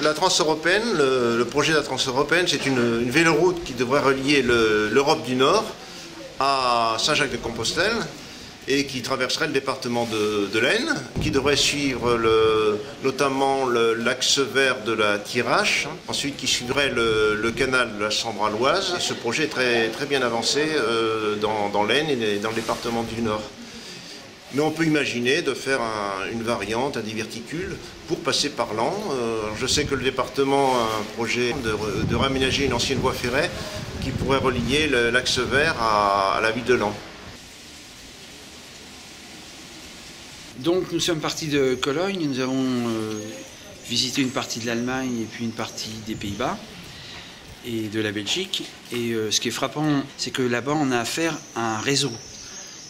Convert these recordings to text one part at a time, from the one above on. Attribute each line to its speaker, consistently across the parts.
Speaker 1: La Transeuropéenne, le projet de la Transeuropéenne, c'est une véloroute qui devrait relier l'Europe du Nord à Saint-Jacques-de-Compostelle et qui traverserait le département de l'Aisne, qui devrait suivre notamment l'axe vert de la Thiérache, ensuite qui suivrait le canal de la Sambre-à-l'Oise. Ce projet est très, très bien avancé dans l'Aisne et dans le département du Nord. Mais on peut imaginer de faire une variante, un diverticule, pour passer par Laon. Je sais que le département a un projet de réaménager une ancienne voie ferrée qui pourrait relier l'axe vert à la ville de Laon.
Speaker 2: Donc nous sommes partis de Cologne, nous avons visité une partie de l'Allemagne et puis une partie des Pays-Bas et de la Belgique. Et ce qui est frappant, c'est que là-bas on a affaire à un réseau.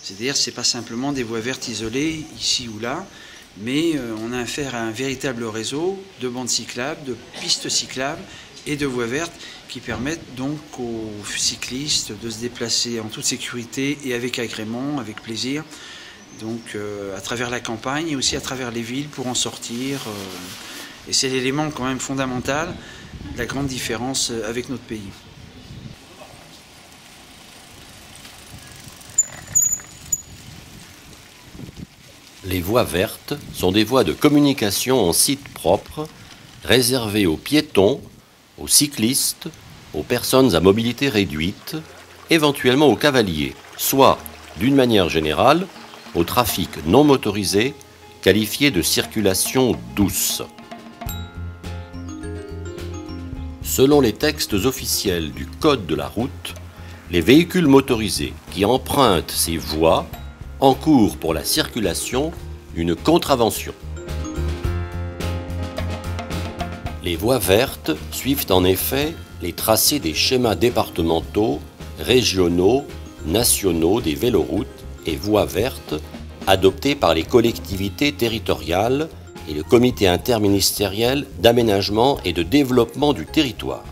Speaker 2: C'est-à-dire que ce n'est pas simplement des voies vertes isolées ici ou là, mais on a affaire à un véritable réseau de bandes cyclables, de pistes cyclables et de voies vertes qui permettent donc aux cyclistes de se déplacer en toute sécurité et avec agrément, avec plaisir, donc à travers la campagne et aussi à travers les villes pour en sortir. Et c'est l'élément quand même fondamental de la grande différence avec notre pays.
Speaker 3: Les voies vertes sont des voies de communication en site propre, réservées aux piétons, aux cyclistes, aux personnes à mobilité réduite, éventuellement aux cavaliers, soit, d'une manière générale, au trafic non motorisé, qualifié de circulation douce. Selon les textes officiels du Code de la route, les véhicules motorisés qui empruntent ces voies encourent pour la circulation une contravention. Les voies vertes suivent en effet les tracés des schémas départementaux, régionaux, nationaux des véloroutes et voies vertes adoptés par les collectivités territoriales et le comité interministériel d'aménagement et de développement du territoire.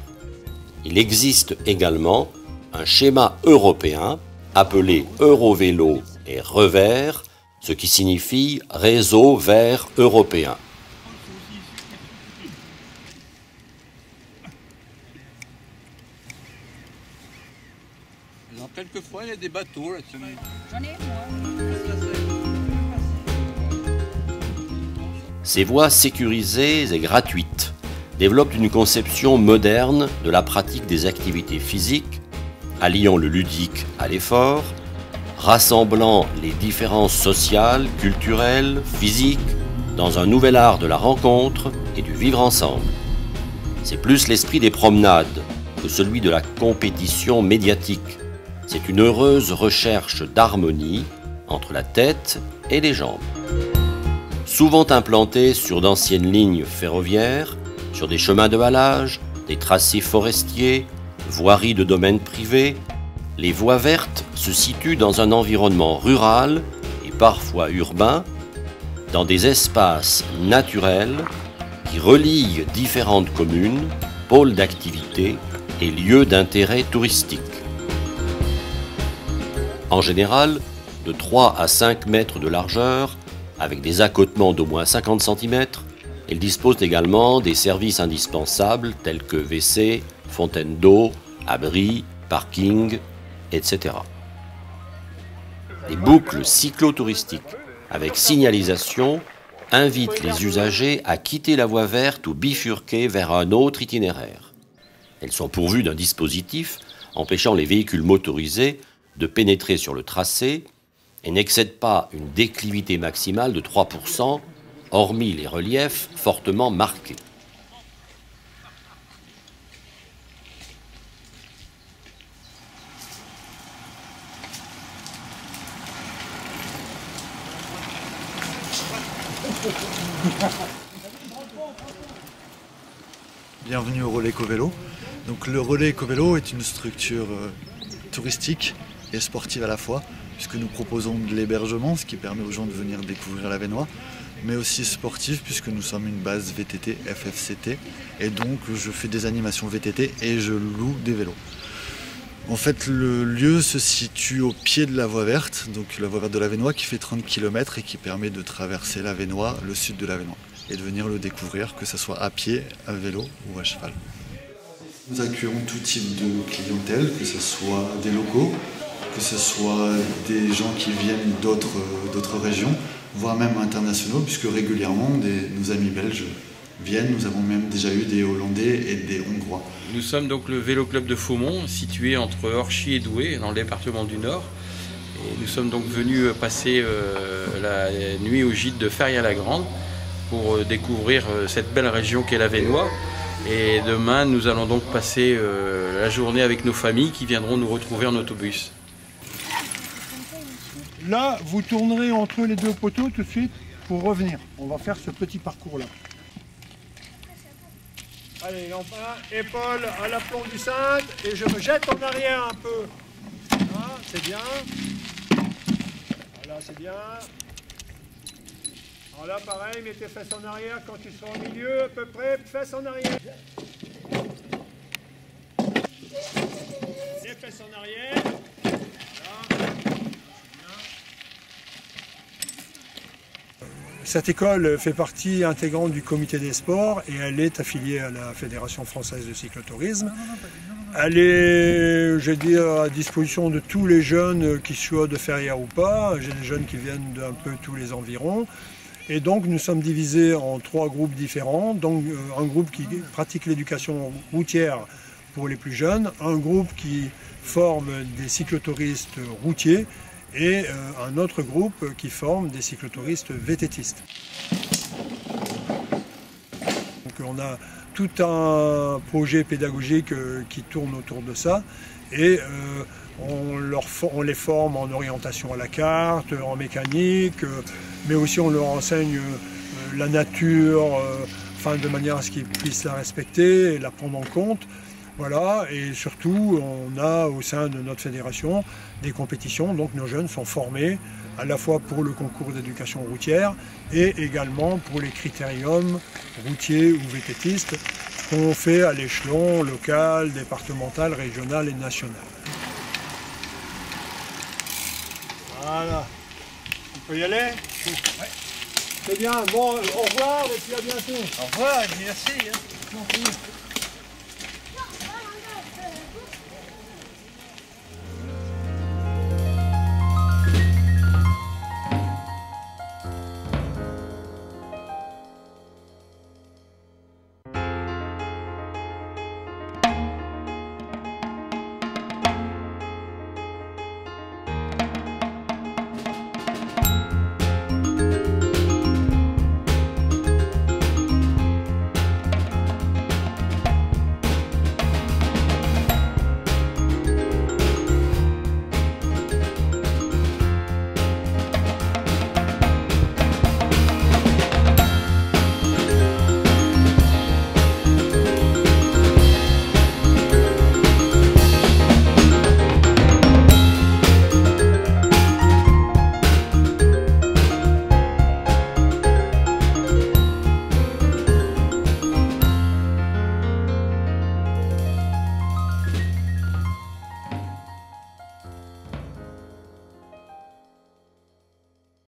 Speaker 3: Il existe également un schéma européen appelé Eurovélo et REVER, ce qui signifie Réseau vert européen.
Speaker 4: Alors, quelquefois, il y a des bateaux là-dessus.
Speaker 5: J'en ai, moi.
Speaker 3: Ces voies sécurisées et gratuites développent une conception moderne de la pratique des activités physiques, alliant le ludique à l'effort, rassemblant les différences sociales, culturelles, physiques, dans un nouvel art de la rencontre et du vivre ensemble. C'est plus l'esprit des promenades que celui de la compétition médiatique. C'est une heureuse recherche d'harmonie entre la tête et les jambes. Souvent implantées sur d'anciennes lignes ferroviaires, sur des chemins de halage, des tracés forestiers, voiries de domaine privé, les voies vertes se situent dans un environnement rural et parfois urbain, dans des espaces naturels qui relient différentes communes, pôles d'activité et lieux d'intérêt touristique. En général, de 3 à 5 mètres de largeur, avec des accotements d'au moins 50 cm, elle dispose également des services indispensables tels que WC, fontaine d'eau, abri, parking, etc. Des boucles cyclotouristiques avec signalisation invitent les usagers à quitter la voie verte ou bifurquer vers un autre itinéraire. Elles sont pourvues d'un dispositif empêchant les véhicules motorisés de pénétrer sur le tracé et n'excèdent pas une déclivité maximale de 3%, hormis les reliefs fortement marqués.
Speaker 6: Bienvenue au Relais Ecovélo. Donc le Relais Ecovélo est une structure touristique et sportive à la fois, puisque nous proposons de l'hébergement, ce qui permet aux gens de venir découvrir l'Avesnois, mais aussi sportif, puisque nous sommes une base VTT FFCT, et donc je fais des animations VTT et je loue des vélos. En fait, le lieu se situe au pied de la voie verte, donc la voie verte de l'Avesnois qui fait 30 km et qui permet de traverser l'Avesnois, le sud de l'Avesnois. et de venir le découvrir, que ce soit à pied, à vélo ou à cheval. Nous accueillons tout type de clientèle, que ce soit des locaux, que ce soit des gens qui viennent d'autres régions, voire même internationaux, puisque régulièrement nos amis belges viennent. Nous avons même déjà eu des Hollandais et des Hongrois.
Speaker 7: Nous sommes donc le vélo club de Faumont, situé entre Orchy et Douai, dans le département du Nord. Et nous sommes donc venus passer la nuit au gîte de Ferrières-la-Grande pour découvrir cette belle région qu'est l'Avesnois. Et demain, nous allons donc passer la journée avec nos familles qui viendront nous retrouver en autobus.
Speaker 8: Là, vous tournerez entre les deux poteaux tout de suite pour revenir. On va faire ce petit parcours-là. Allez, enfin, épaule à l'aplomb du cintre et je me jette en arrière un peu. Voilà, c'est bien. Voilà, c'est bien. Alors là, pareil, mets tes fesses en arrière quand tu seras au milieu, à peu près, fesses en arrière. Les fesses en arrière. Voilà. Cette école fait partie intégrante du comité des sports et elle est affiliée à la Fédération française de cyclotourisme. Elle est, je veux dire, à disposition de tous les jeunes qui soient de Ferrières ou pas. J'ai des jeunes qui viennent d'un peu tous les environs. Et donc nous sommes divisés en 3 groupes différents. Donc un groupe qui pratique l'éducation routière pour les plus jeunes, un groupe qui forme des cyclotouristes routiers et un autre groupe qui forme des cyclotouristes VTTistes. Donc on a tout un projet pédagogique qui tourne autour de ça et on les forme en orientation à la carte, en mécanique, mais aussi on leur enseigne la nature, de manière à ce qu'ils puissent la respecter et la prendre en compte. Voilà, et surtout, on a au sein de notre fédération des compétitions, donc nos jeunes sont formés à la fois pour le concours d'éducation routière et également pour les critériums routiers ou VTTistes qu'on fait à l'échelon local, départemental, régional et national. Voilà, on peut y aller? Ouais. C'est bien, bon, au revoir et puis à bientôt.
Speaker 4: Au revoir et merci.